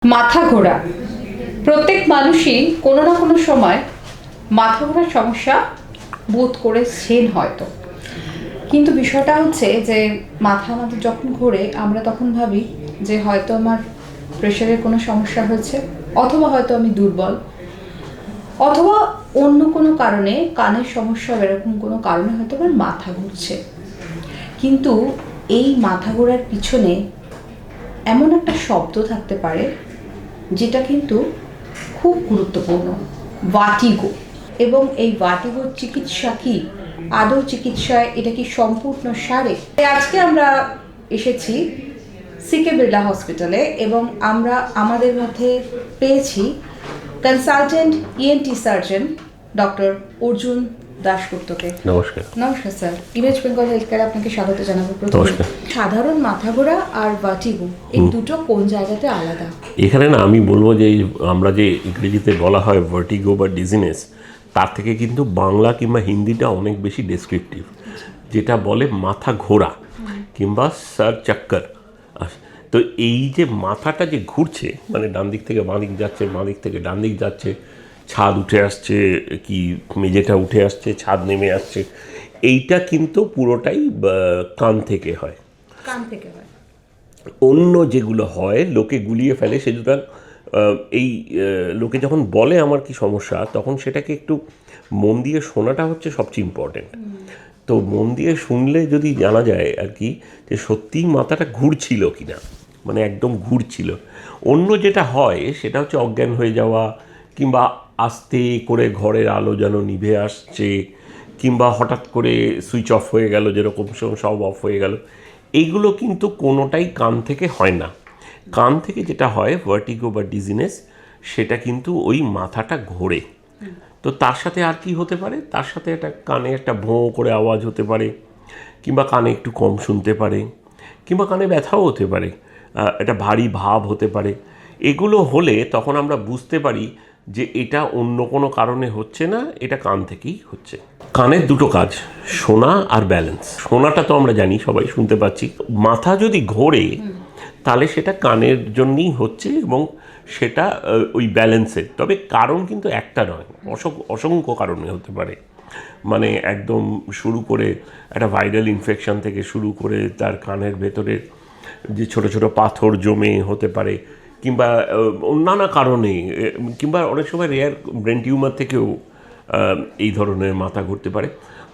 মাথা ঘোরা প্রত্যেক মানুষই কোনো না কোনো সময় মাথা ঘোরার সমস্যা বোধ করেছেন হয়তো। কিন্তু বিষয়টা হচ্ছে যে মাথা আমাদের যখন ঘোরে আমরা তখন ভাবি যে হয়তো আমার প্রেশারের কোনো সমস্যা হয়েছে, অথবা হয়তো আমি দুর্বল, অথবা অন্য কোনো কারণে কানের সমস্যা, এরকম কোনো কারণে হয়তো আমার মাথা ঘুরছে। কিন্তু এই মাথা ঘোরার পিছনে এমন একটা শব্দ থাকতে পারে যেটা কিন্তু খুব গুরুত্বপূর্ণ, ভার্টিগো। এবং এই ভার্টিগোর চিকিৎসা কি? আদৌ চিকিৎসায় এটা কি সম্পূর্ণ সারে? আজকে আমরা এসেছি সিকে বিড়লা হসপিটালে এবং আমরা আমাদের মধ্যে পেয়েছি consultant ENT surgeon doctor Arjun দাশগুপ্তকে। নমস্কার। নমস্কার স্যার, ইমেজ বেঙ্গল হেলথ কেয়ারে আপনাকে স্বাগত জানাবো। প্রথমে সাধারণ মাথা ঘোরা আর ভার্টিগো এই দুটো কোন জায়গাতে আলাদা? এখানে না আমি বলবো যে আমরা যে ইংরেজিতে বলা হয় ভার্টিগো বা ডিজিনেস, তার থেকে কিন্তু বাংলা কিংবা হিন্দিটা অনেক বেশি ডেসক্রিপটিভ, যেটা বলে মাথা ঘোরা কিংবা সার চক্কর। তো এই যে মাথাটা যে ঘুরছে, মানে ডান দিক থেকে বাঁ দিক যাচ্ছে, বাঁ দিক থেকে ডান দিক যাচ্ছে, ছাদ উঠে আসছে, কি মেঝেটা উঠে আসছে, ছাদ নেমে আসছে, এইটা কিন্তু পুরোটাই কান থেকে হয়। কান থেকে হয়। অন্য যেগুলো হয় লোকে গুলিয়ে ফেলে, সুতরাং এই লোকে যখন বলে আমার কি সমস্যা, তখন সেটাকে একটু মন দিয়ে শোনাটা হচ্ছে সবচেয়ে ইম্পর্টেন্ট। তো মন দিয়ে শুনলে যদি জানা যায় আর কি যে সত্যিই মাথাটা ঘুরছিল কি না, মানে একদম ঘুরছিল। অন্য যেটা হয় সেটা হচ্ছে অজ্ঞান হয়ে যাওয়া, কিংবা আস্তে করে ঘরের আলো যেন নিভে আসছে, কিংবা হঠাৎ করে সুইচ অফ হয়ে গেল, যেরকম সব অফ হয়ে গেল। এইগুলো কিন্তু কোনোটাই কান থেকে হয় না। কান থেকে যেটা হয় ভার্টিগো বা ডিজিনেস, সেটা কিন্তু ওই মাথাটা ঘোরে। তো তার সাথে আর কি হতে পারে? তার সাথে একটা কানে একটা ভোঁ করে আওয়াজ হতে পারে, কিংবা কানে একটু কম শুনতে পারে, কিংবা কানে ব্যথাও হতে পারে, একটা ভারী ভাব হতে পারে। এগুলো হলে তখন আমরা বুঝতে পারি যে এটা অন্য কোনো কারণে হচ্ছে না, এটা কান থেকেই হচ্ছে। কানের দুটো কাজ, শোনা আর ব্যালেন্স। শোনাটা তো আমরা জানি, সবাই শুনতে পাচ্ছি। মাথা যদি ঘোরে তাহলে সেটা কানের জন্যই হচ্ছে, এবং সেটা ওই ব্যালেন্সের। তবে কারণ কিন্তু একটা নয়, অসংখ্য কারণে হতে পারে। মানে একদম শুরু করে একটা ভাইরাল ইনফেকশন থেকে শুরু করে তার কানের ভেতরে যে ছোট ছোট পাথর জমে হতে পারে, কিংবা নানা কারণে, কিংবা অনেক সময় রেয়ার ব্রেন টিউমার থেকেও এই ধরনের মাথা ঘুরতে পারে।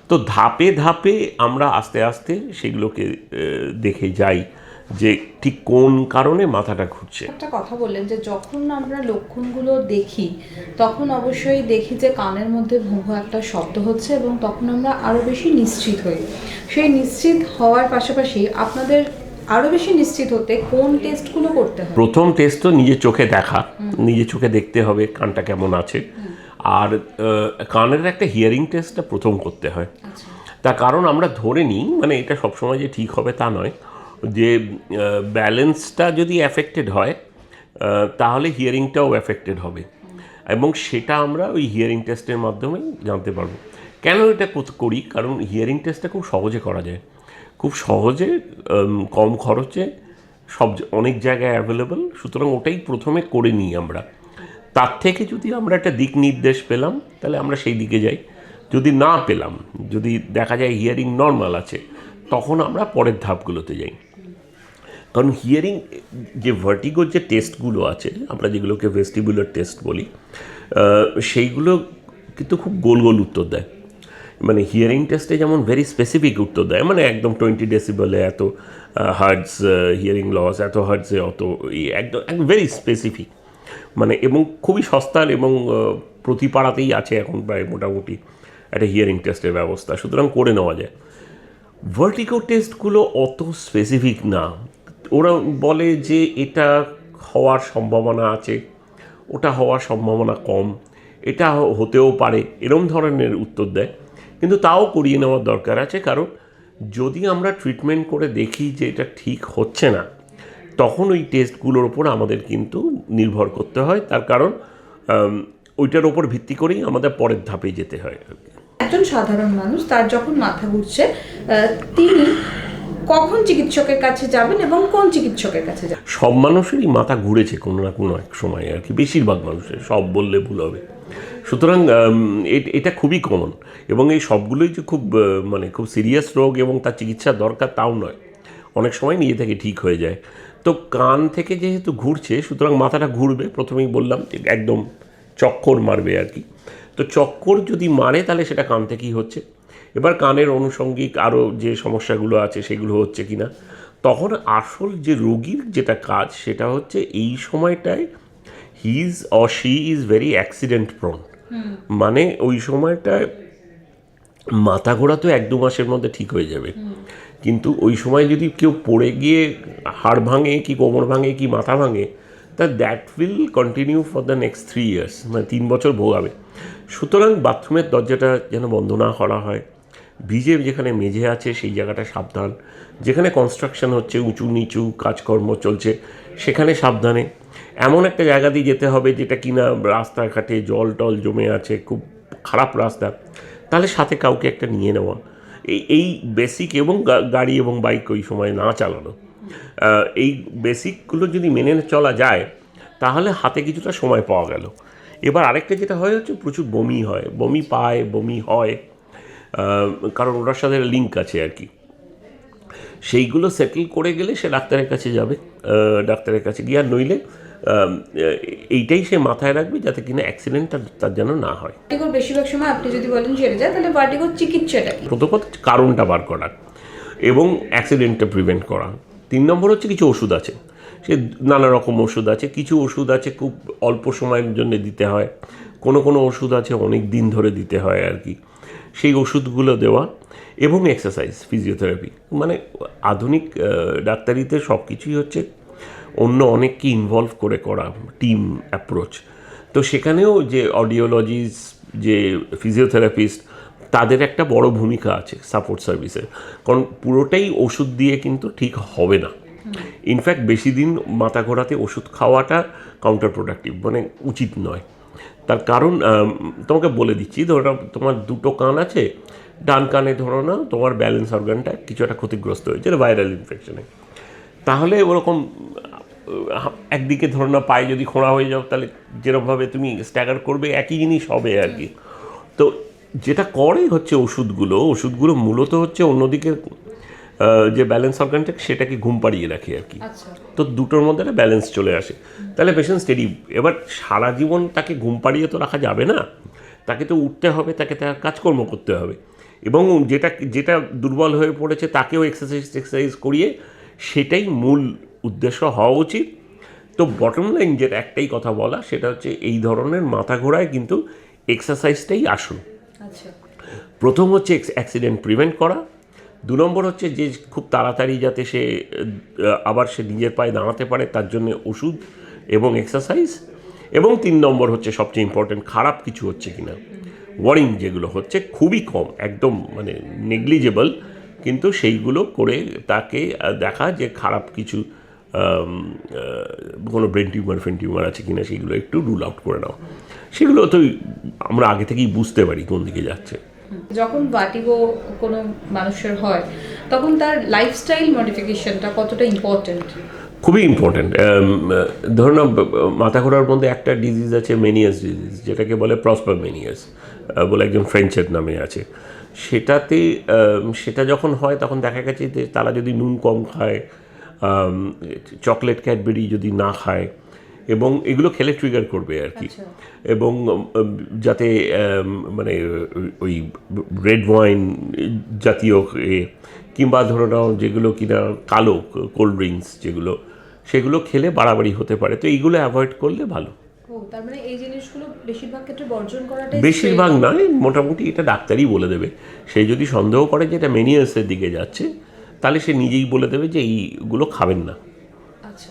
তো ধাপে ধাপে আমরা আস্তে আস্তে সেগুলোকে দেখে যাই যে ঠিক কোন কারণে মাথাটা ঘুরছে। একটা কথা বললেন যে যখন আমরা লক্ষণগুলো দেখি তখন অবশ্যই দেখি যে কানের মধ্যে ভোঁ ভোঁ একটা শব্দ হচ্ছে, এবং তখন আমরা আরও বেশি নিশ্চিত হই। সেই নিশ্চিত হওয়ার পাশাপাশি আপনাদের আরও বেশি নিশ্চিত হতে কোন টেস্টগুলো করতে হবে? প্রথম টেস্ট তো নিজের চোখে দেখা, নিজের চোখে দেখতে হবে কানটা কেমন আছে। আর কানের একটা হিয়ারিং টেস্টটা প্রথম করতে হয়। তার কারণ আমরা ধরে নিই, মানে এটা সবসময় যে ঠিক হবে তা নয়, যে ব্যালেন্সটা যদি অ্যাফেক্টেড হয় তাহলে হিয়ারিংটাও অ্যাফেক্টেড হবে, এবং সেটা আমরা ওই হিয়ারিং টেস্টের মাধ্যমে জানতে পারবো। কেন এটা করি? কারণ হিয়ারিং টেস্টটা খুব সহজে করা যায়, খুব সহজে, কম খরচে, অনেক জায়গায় অ্যাভেলেবল। সুতরাং ওটাই প্রথমে করে নিই আমরা। তার থেকে যদি আমরা একটা দিক নির্দেশ পেলাম তাহলে আমরা সেই দিকে যাই। যদি না পেলাম, যদি দেখা যায় হিয়ারিং নর্মাল আছে, তখন আমরা পরের ধাপগুলোতে যাই। কারণ হিয়ারিং যে ভার্টিগোর যে টেস্টগুলো আছে, আমরা যেগুলোকে ভেস্টিবুলার টেস্ট বলি, সেইগুলো কিন্তু খুব গোল গোল উত্তর দেয়। মানে হিয়ারিং টেস্টে যেমন ভেরি স্পেসিফিক উত্তর দেয়, মানে একদম 20 ডেসিবেলে এত হার্টস হিয়ারিং লস, এত হার্টসে অত, একদম ভেরি স্পেসিফিক। মানে এবং খুবই সস্তার, এবং প্রতি পাড়াতেই আছে এখন প্রায় মোটামুটি একটা হিয়ারিং টেস্টের ব্যবস্থা, সুতরাং করে নেওয়া যায়। ভার্টিগো টেস্টগুলো অত স্পেসিফিক না। ওরা বলে যে এটা হওয়ার সম্ভাবনা আছে, ওটা হওয়ার সম্ভাবনা কম, এটা হতেও পারে, এরম ধরনের উত্তর দেয়। কিন্তু তাও করিয়ে নেওয়ার দরকার আছে, কারণ যদি আমরা ট্রিটমেন্ট করে দেখি যে এটা ঠিক হচ্ছে না, তখন ওই টেস্টগুলোর ওপর আমাদের কিন্তু নির্ভর করতে হয়। তার কারণ ওইটার ওপর ভিত্তি করেই আমাদের পরের ধাপে যেতে হয়। একজন সাধারণ মানুষ, তার যখন মাথা ঘুরছে, তিনি কখন চিকিৎসকের কাছে যাবেন এবং কোন চিকিৎসকের কাছে যাবেন? সব মানুষেরই মাথা ঘুরেছে কোনো না কোনো এক সময় আর কি, বেশিরভাগ মানুষের, সব বললে ভুল হবে। সুতরাং এটা খুবই কমন, এবং এই সবগুলোই যে খুব মানে খুব সিরিয়াস রোগ এবং তার চিকিৎসার দরকার তাও নয়, অনেক সময় নিজে থেকে ঠিক হয়ে যায়। তো কান থেকে যেহেতু ঘুরছে, সুতরাং মাথাটা ঘুরবে, প্রথমেই বললাম একদম চক্কর মারবে আর কি। তো চক্কর যদি মারে তাহলে সেটা কান থেকেই হচ্ছে। এবার কানের আনুষঙ্গিক আরও যে সমস্যাগুলো আছে সেগুলো হচ্ছে কি না, তখন আসল যে রোগীর যেটা কাজ সেটা হচ্ছে এই সময়টায় his or she is very accident prawn. মানে ওই সময়টায় মাথা ঘোরা তো 1-2 মাসের মধ্যে ঠিক হয়ে যাবে, কিন্তু ওই সময় যদি কেউ পড়ে গিয়ে হাড় ভাঙে কি কোমর ভাঙে কি মাথা ভাঙে, তা that will continue for the next 3 years, মানে 3 বছর ভোগাবে। সুতরাং বাথরুমের দরজাটা যেন বন্ধ না করা হয়, ভিজে যেখানে মেঝে আছে সেই জায়গাটা সাবধান, যেখানে কনস্ট্রাকশন হচ্ছে উঁচু নিচু কাজকর্ম চলছে সেখানে সাবধানে। এমন একটা জায়গা দিয়ে যেতে হবে যেটা কিনা রাস্তাঘাটে জল টল জমে আছে, খুব খারাপ রাস্তা, তাহলে সাথে কাউকে একটা নিয়ে নেওয়া। এই বেসিক, এবং গাড়ি এবং বাইক ওই সময় না চালানো, এই বেসিকগুলো যদি মেনে চলা যায় তাহলে হাতে কিছুটা সময় পাওয়া গেল। এবার আরেকটা যেটা হয় হচ্ছে প্রচুর বমি হয়, বমি পায়, বমি হয়, কারণ ওটার সাথে লিঙ্ক আছে আর কি। সেইগুলো সেটেল করে গেলে সে ডাক্তারের কাছে যাবে, ডাক্তারের কাছে গিয়ে, আর নইলে এইটাই সে মাথায় রাখবে যাতে কিনা অ্যাক্সিডেন্টটা তার যেন না হয়। ভার্টিগোর বেশিরভাগ সময় আপনি যদি বলেন সেরে যায়, তাহলে ভার্টিগোর চিকিৎসাটা কি? প্রথমত কারণটা বার করা এবং অ্যাক্সিডেন্টটা প্রিভেন্ট করা। 3 নম্বর হচ্ছে কিছু ওষুধ আছে, সে নানা রকম ওষুধ আছে, কিছু ওষুধ আছে খুব অল্প সময়ের জন্য দিতে হয়, কোনো ওষুধ আছে অনেক দিন ধরে দিতে হয় আর কি, সেই ওষুধগুলো দেওয়া, এবং এক্সারসাইজ, ফিজিওথেরাপি। মানে আধুনিক ডাক্তারিতে সব কিছুই হচ্ছে অন্য অনেককে ইনভলভ করে করা, টিম অ্যাপ্রোচ। তো সেখানেও যে অডিওলজিস্ট, যে ফিজিওথেরাপিস্ট, তাদের একটা বড় ভূমিকা আছে সাপোর্ট সার্ভিসের, কারণ পুরোটাই ওষুধ দিয়ে কিন্তু ঠিক হবে না। ইনফ্যাক্ট বেশি দিন মাথা ঘোরাতে ওষুধ খাওয়াটা কাউন্টার প্রোডাক্টিভ, মানে উচিত নয়। তার কারণ তোমাকে বলে দিচ্ছি, ধরো তোমার 2টো কান আছে, ডান কানে ধরো না তোমার ব্যালেন্স অর্গানটা কিছু একটা ক্ষতিগ্রস্ত হয়েছে ভাইরাল ইনফেকশনে, তাহলে ওরকম একদিকে ধরো না পায়ে যদি খোঁড়া হয়ে যাও, তাহলে যেরকমভাবে তুমি স্ট্যাগার করবে একই জিনিস হবে আর কি। তো যেটা করে হচ্ছে ওষুধগুলো মূলত হচ্ছে অন্যদিকে যে ব্যালেন্স অর্গানটা সেটাকে ঘুম পাড়িয়ে রাখে আর কি। তো দুটোর মধ্যে একটা ব্যালেন্স চলে আসে, তাহলে পেশেন্ট স্টেডি। এবার সারা জীবন তাকে ঘুম পাড়িয়ে তো রাখা যাবে না, তাকে তো উঠতে হবে, তাকে তার কাজকর্ম করতে হবে, এবং যেটা দুর্বল হয়ে পড়েছে তাকেও এক্সারসাইজ করিয়ে, সেটাই মূল উদ্দেশ্য হওয়া উচিত। তো বটম লাইন যেটা একটাই কথা বলা, সেটা হচ্ছে এই ধরনের মাথা ঘোরায় কিন্তু এক্সারসাইজটাই আসুন। প্রথম হচ্ছে অ্যাক্সিডেন্ট প্রিভেন্ট করা, 2 নম্বর হচ্ছে যে খুব তাড়াতাড়ি যাতে সে আবার সে নিজের পায়ে দাঁড়াতে পারে তার জন্য ওষুধ এবং এক্সারসাইজ, এবং 3 নম্বর হচ্ছে সবচেয়ে ইম্পর্টেন্ট, খারাপ কিছু হচ্ছে কিনা, ওয়ারিং যেগুলো হচ্ছে খুবই কম, একদম মানে নেগলিজেবল, কিন্তু সেইগুলো করে তাকে দেখা যে খারাপ কিছু কোনো ব্রেন টিউমার আছে কিনা সেইগুলো একটু রুল আউট করে নাও। সেগুলো তো আমরা আগে থেকেই বুঝতে পারি কোন দিকে যাচ্ছে। যখন ভার্টিগো কোনো মানুষের হয় তখন তার লাইফস্টাইল মডিফিকেশনটা কতটা ইম্পর্টেন্ট? খুবই ইম্পর্ট্যান্ট। ধরুন মাথা ঘোরার মধ্যে একটা ডিজিজ আছে মেনিয়াস ডিজিজ, যেটাকে বলে প্রসপারমেনিয়াস বলে একজন ফ্রেঞ্চের নামে আছে। সেটা যখন হয় তখন দেখা গেছে যে তারা যদি নুন কম খায়, চকলেট ক্যাডবেরি যদি না খায়, এবং এগুলো খেলে ট্রিগার করবে আর কি, এবং যাতে মানে ওই রেড ওয়াইন জাতীয় কিংবা ধরো নাও যেগুলো কিনা কালো কোল্ড ড্রিঙ্কস যেগুলো, সেগুলো খেলে বাড়াবাড়ি হতে পারে। তো এইগুলো অ্যাভয়েড করলে ভালো। তার মানে এই জিনিসগুলো বেশিরভাগ ক্ষেত্রে বর্জন করাটাই, বেশিরভাগ নয়, মোটামুটি এটা ডাক্তারই বলে দেবে। সে যদি সন্দেহ করে যে এটা মেনিয়াসের দিকে যাচ্ছে, তাহলে সে নিজেই বলে দেবে যে এইগুলো খাবেন না। আচ্ছা,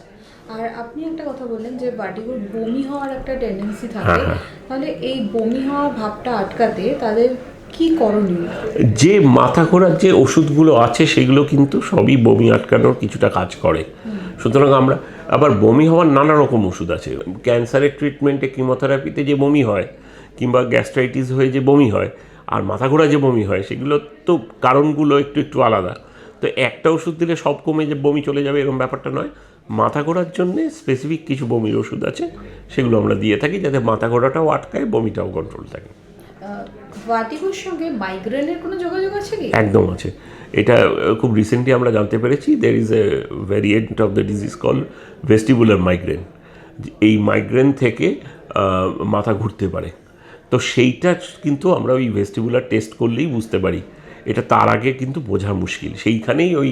আর আপনি একটা কথা বললেন যে ভার্টিগোর বমি হওয়ার একটা টেন্ডেন্সি থাকে, তাহলে এই বমি হওয়ার ভাবটা আটকাতে তাদের কি করণীয়? যে মাথা ঘোরার যে ওষুধগুলো আছে সেগুলো কিন্তু সবই বমি আটকানোর কিছুটা কাজ করে। সুতরাং আমরা আবার বমি হওয়ার নানা রকম ওষুধ আছে, ক্যান্সারের ট্রিটমেন্টে কিমোথেরাপিতে যে বমি হয়, কিংবা গ্যাস্ট্রাইটিস হয়ে যে বমি হয়, আর মাথা ঘোরা যে বমি হয়, সেগুলো তো কারণগুলো একটু আলাদা। তো তো একটা ওষুধ দিলে সব কমে যে বমি চলে যাবে এরকম ব্যাপারটা নয়। মাথা ঘোরার জন্যে স্পেসিফিক কিছু বমির ওষুধ আছে, সেগুলো আমরা দিয়ে থাকি যাতে মাথা ঘোরাটাও আটকায়, বমিটাও কন্ট্রোল থাকে। ভার্টিগোর সঙ্গে মাইগ্রেনের কোনো যোগাযোগ আছে কি? একদম আছে। এটা খুব রিসেন্টলি আমরা জানতে পেরেছি, there is a variant of the disease call vestibular migraine. এই মাইগ্রেন থেকে মাথা ঘুরতে পারে। তো সেইটা কিন্তু আমরা ওই ভেস্টিবুলার টেস্ট করলেই বুঝতে পারি। এটা তার আগে কিন্তু বোঝা মুশকিল। সেইখানেই ওই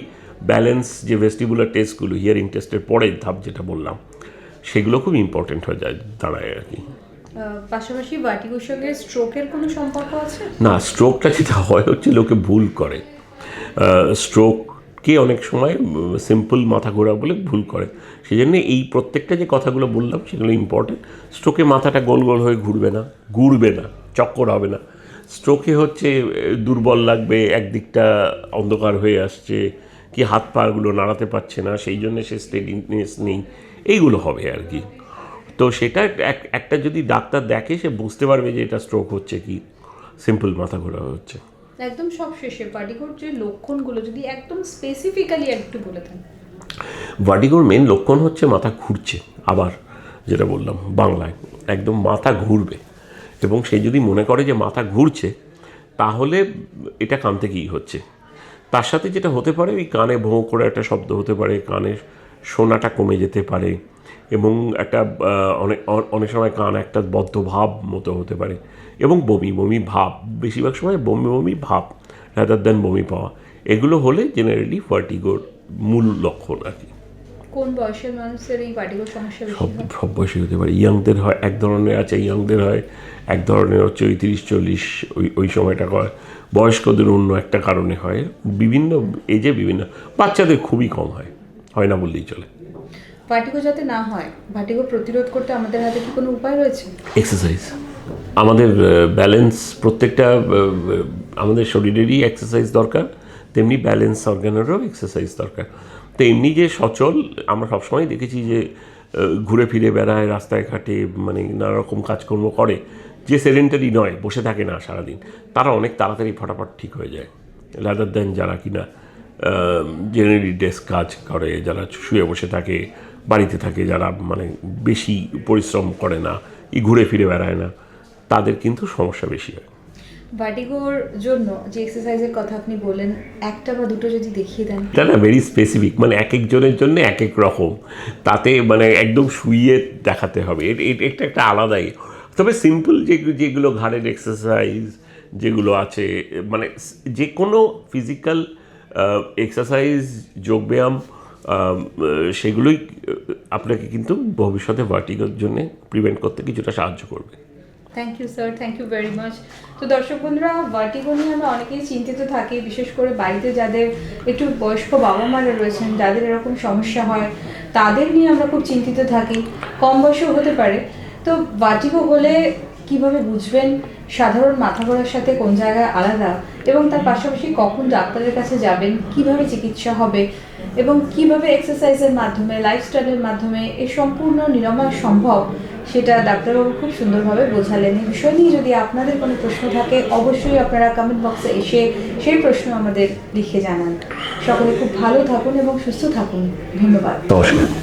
ব্যালেন্স যে ভেস্টিবুলার টেস্টগুলো, হিয়ারিং টেস্টের পরের ধাপ যেটা বললাম, সেগুলো খুব ইম্পর্টেন্ট হয়ে যায় দাঁড়ায় আর কি। পাশাপাশি ভার্টিগোর সঙ্গে স্ট্রোকের কোনো সম্পর্ক আছে? না, স্ট্রোকটা যেটা হয় হচ্ছে লোকে ভুল করে। স্ট্রোককে অনেক সময় সিম্পল মাথা ঘোরা বলে ভুল করে। সেই জন্য এই প্রত্যেকটা যে কথাগুলো বললাম সেগুলো ইম্পর্টেন্ট। স্ট্রোকে মাথাটা গোল গোল হয়ে ঘুরবে না, চক্কর হবে না। স্ট্রোকে হচ্ছে দুর্বল লাগবে, একদিকটা অন্ধকার হয়ে আসছে, কি হাত পাগুলো নাড়াতে পারছে না, সেই জন্য সে স্টেডিনেস নেই, এইগুলো হবে আর কি। তো সেটা একটা যদি ডাক্তার দেখে সে বুঝতে পারবে যে এটা স্ট্রোক হচ্ছে কি সিম্পল মাথা ঘোরা হচ্ছে। একদম সব শেষে ভার্টিগোর যে লক্ষণগুলো যদি একদম স্পেসিফিক্যালি একটু বলে দেন। ভার্টিগোর মেন লক্ষণ হচ্ছে মাথা ঘুরছে, আবার যেটা বললাম বাংলায় একদম মাথা ঘুরবে, এবং সে যদি মনে করে যে মাথা ঘুরছে তাহলে এটা কান থেকেই হচ্ছে। তার সাথে যেটা হতে পারে ওই কানে ভোঁ করে একটা শব্দ হতে পারে, কানে শোনাটা কমে যেতে পারে, এবং একটা অনেক সময় কান একটা বদ্ধ ভাব মতো হতে পারে, এবং বমি ভাব, বেশিরভাগ সময় বমি ভাব রাদার দেন বমি পাওয়া, এগুলো হলে জেনারেলি ভার্টিগোর মূল লক্ষণ আর কি। কোন বয়সের মানুষের এই ভার্টিগোর সমস্যা বেশি হয়? সব বয়সে হতে পারে। ইয়াংদের হয় এক ধরনের আছে, ইয়াংদের হয় এক ধরনের হচ্ছে ওই 30-40 ওই সময়টা হয়। বয়স্কদের অন্য একটা কারণে হয়, বিভিন্ন এজে বিভিন্ন। বাচ্চাদের খুবই কম হয় না বললেই চলে। ভার্টিগো যাতে না হয়, ভার্টিগো প্রতিরোধ করতে আমাদের হাতে কি কোনো উপায় রয়েছে? এক্সারসাইজ। আমাদের ব্যালেন্স, প্রত্যেকটা আমাদের শরীরেরই এক্সারসাইজ দরকার, তেমনি ব্যালেন্স অর্গানেরও এক্সারসাইজ দরকার। তো এমনি যে সচল, আমরা সবসময় দেখেছি যে ঘুরে ফিরে বেড়ায়, রাস্তায় ঘাটে, মানে নানা রকম কাজকর্ম করে, যে সেডেন্টারি নয়, বসে থাকে না সারাদিন, তারা অনেক তাড়াতাড়ি ফটাফট ঠিক হয়ে যায়, রাদার দেন যারা কিনা জেনারেলি ডেস্ক কাজ করে, যারা শুয়ে বসে থাকে, বাড়িতে থাকে, যারা মানে বেশি পরিশ্রম করে না, ঘুরে ফিরে বেড়ায় না, তাদের কিন্তু সমস্যা বেশি হয়। ভার্টিগোর জন্য যে এক্সারসাইজের কথা আপনি বললেন, একটা বা দুটো যদি দেখিয়ে দেন। এটা না ভেরি স্পেসিফিক, মানে এক একজনের জন্য এক এক রকম, তাতে মানে একদম শুইয়ে দেখাতে হবে, এটা একটা আলাদাই। তবে সিম্পল যেগুলো ঘাড়ের এক্সারসাইজ যেগুলো আছে, মানে যে কোনো ফিজিক্যাল এক্সারসাইজ, যোগব্যায়াম, সেগুলোই আপনাকে কিন্তু ভবিষ্যতে ভার্টিগোর জন্য প্রিভেন্ট করতে কিছুটা সাহায্য করবে। Thank you sir, thank you very much. তো দর্শক বন্ধুরা, ভার্টিগো নিয়ে আমরা অনেকেই চিন্তিত থাকি, বিশেষ করে বাড়িতে যাদের একটু বয়স্ক বাবা মারা রয়েছেন, যাদের এরকম সমস্যা হয়, তাদের নিয়ে আমরা খুব চিন্তিত থাকি। কম বয়সেও হতে পারে। তো ভার্টিগো হলে কিভাবে বুঝবেন সাধারণ মাথা ঘোরার সাথে কোন জায়গায় আলাদা, এবং তার পাশাপাশি কখন ডাক্তারের কাছে যাবেন, কিভাবে চিকিৎসা হবে, এবং কিভাবে এক্সারসাইজের মাধ্যমে, লাইফস্টাইলের মাধ্যমে এ সম্পূর্ণ নিরাময় সম্ভব, সেটা ডাক্তারবাবু খুব সুন্দরভাবে বোঝালেন। এই বিষয় নিয়ে যদি আপনাদের কোনো প্রশ্ন থাকে, অবশ্যই আপনারা কমেন্ট বক্সে এসে সেই প্রশ্ন আমাদের লিখে জানান। সকলে খুব ভালো থাকুন এবং সুস্থ থাকুন। ধন্যবাদ। নমস্কার।